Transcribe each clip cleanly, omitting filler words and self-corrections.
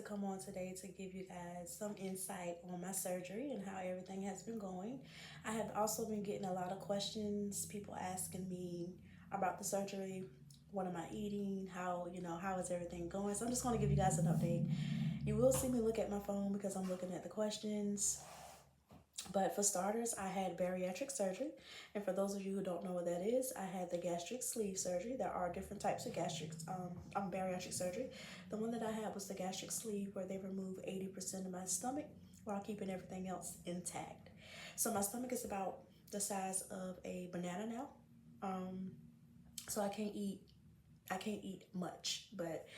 come on today to give you guys some insight on my surgery and how everything has been going. I have also been getting a lot of questions, people asking me about the surgery. What am I eating? How is everything going? So I'm just going to give you guys an update. You will see me look at my phone because I'm looking at the questions. But for starters, I had bariatric surgery. And for those of you who don't know what that is, I had the gastric sleeve surgery. There are different types of bariatric surgery. The one that I had was the gastric sleeve, where they remove 80% of my stomach while keeping everything else intact. So my stomach is about the size of a banana now. Um, so I can't eat much, but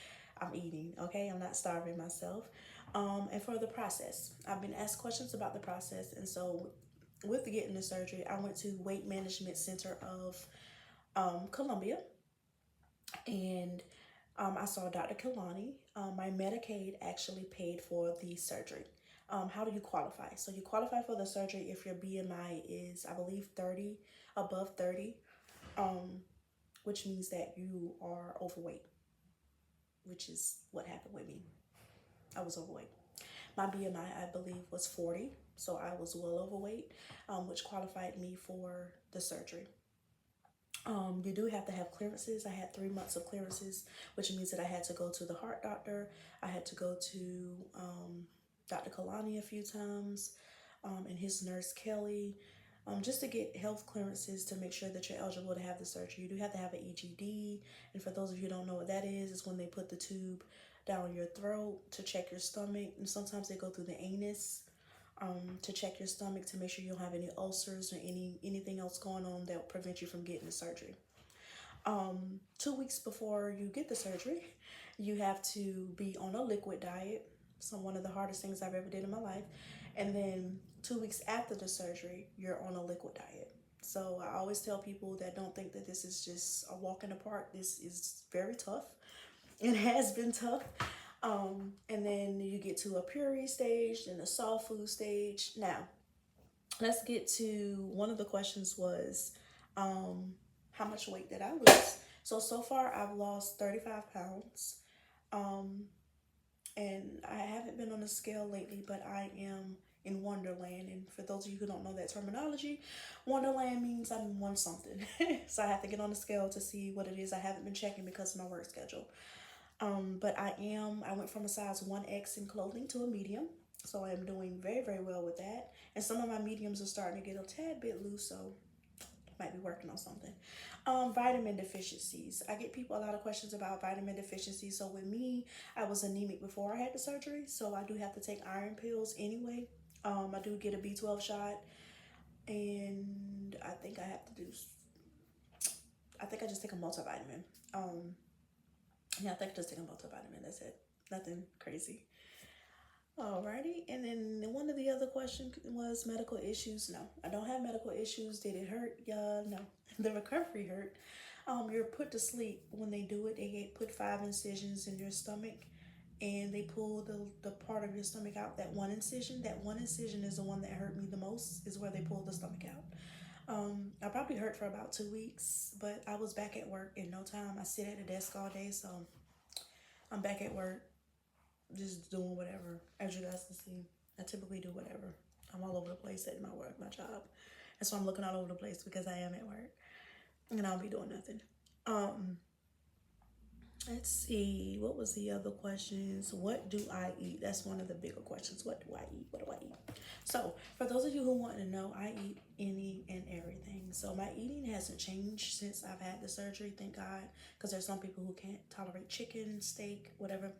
I'm eating, okay? I'm not starving myself. And for the process, I've been asked questions about the process. And so with getting the surgery, I went to Weight Management Center of Columbia, and I saw Dr. Khelani. My Medicaid actually paid for the surgery. How do you qualify? So you qualify for the surgery if your BMI is, I believe, 30, above 30, um, which means that you are overweight, which is what happened with me. I was overweight. My BMI, I believe, was 40, so I was well overweight, which qualified me for the surgery. You do have to have clearances. I had 3 months of clearances, which means that I had to go to the heart doctor. I had to go to Dr. Kalani a few times, and his nurse Kelly, just to get health clearances to make sure that you're eligible to have the surgery. You do have to have an EGD, and for those of you who don't know what that is, it's when they put the tube down your throat to check your stomach, and sometimes they go through the anus to check your stomach to make sure you don't have any ulcers or anything else going on that will prevent you from getting the surgery. 2 weeks before you get the surgery, you have to be on a liquid diet. So one of the hardest things I've ever did in my life. And then 2 weeks after the surgery, you're on a liquid diet. So I always tell people that don't think that this is just a walk in the park. This is very tough. It has been tough. And then you get to a puree stage, then a soft food stage. Now, let's get to one of the questions was how much weight did I lose? So far I've lost 35 pounds. Um, and I haven't been on a scale lately, but I am in Wonderland. And for those of you who don't know that terminology, Wonderland means I'm in one something. So I have to get on the scale to see what it is. I haven't been checking because of my work schedule. But I went from a size 1X in clothing to a medium. So I am doing very, very well with that. And some of my mediums are starting to get a tad bit loose, so might be working on something. Vitamin deficiencies. I get people a lot of questions about vitamin deficiencies. So with me, I was anemic before I had the surgery, so I do have to take iron pills anyway. I do get a B12 shot, and I think I just take a multivitamin. Yeah, I think I just take a multivitamin. That's it. Nothing crazy. Alrighty, and then one of the other questions was medical issues. No, I don't have medical issues. Did it hurt? Yeah, no. The recovery hurt. You're put to sleep when they do it. They put 5 incisions in your stomach, and they pull the part of your stomach out. That one incision. That one incision is the one that hurt me the most. Is where they pulled the stomach out. I probably hurt for about 2 weeks, but I was back at work in no time. I sit at a desk all day, so I'm back at work just doing whatever. As you guys can see, I typically do whatever. I'm all over the place at my work, my job. That's why I'm looking all over the place, because I am at work and I'll be doing nothing. Um, let's see. What was the other questions? What do I eat? That's one of the bigger questions. What do I eat? What do I eat? So, for those of you who want to know, I eat any and everything. So, my eating hasn't changed since I've had the surgery, thank God, because there's some people who can't tolerate chicken, steak, whatever.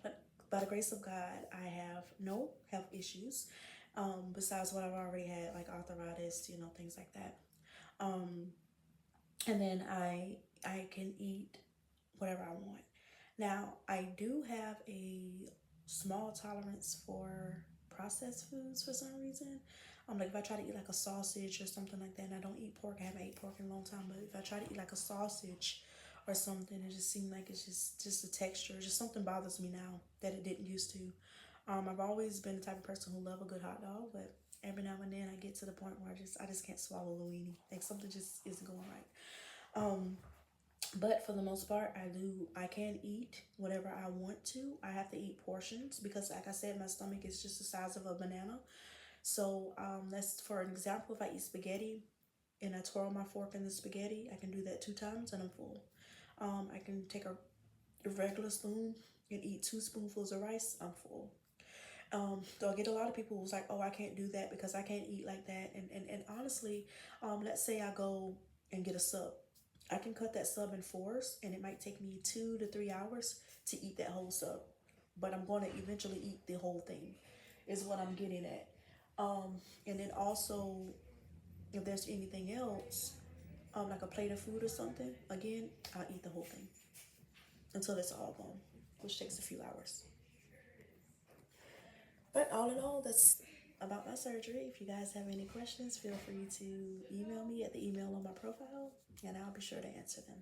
But by the grace of God, I have no health issues besides what I've already had, like arthritis, things like that. Um, and then I can eat whatever I want. Now, I do have a small tolerance for processed foods for some reason. Like if I try to eat like a sausage or something like that, and I don't eat pork, I haven't ate pork in a long time, but if I try to eat like a sausage or something, it just seems like it's just the texture, just something bothers me now that it didn't used to. I've always been the type of person who love a good hot dog, but every now and then I get to the point where I just can't swallow a weenie. Like something just isn't going right. Um, But for the most part, I can eat whatever I want to. I have to eat portions because, like I said, my stomach is just the size of a banana. So that's for an example. If I eat spaghetti and I twirl my fork in the spaghetti, I can do that 2 times and I'm full. I can take a regular spoon and eat 2 spoonfuls of rice. I'm full. So I get a lot of people who's like, oh, I can't do that because I can't eat like that. And honestly, let's say I go and get a sub. I can cut that sub in fours and it might take me 2 to 3 hours to eat that whole sub. But I'm going to eventually eat the whole thing, is what I'm getting at. And then also, if there's anything else, like a plate of food or something, again, I'll eat the whole thing until it's all gone, which takes a few hours. But all in all, that's about my surgery. If you guys have any questions, feel free to email me at the email on my profile, and I'll be sure to answer them.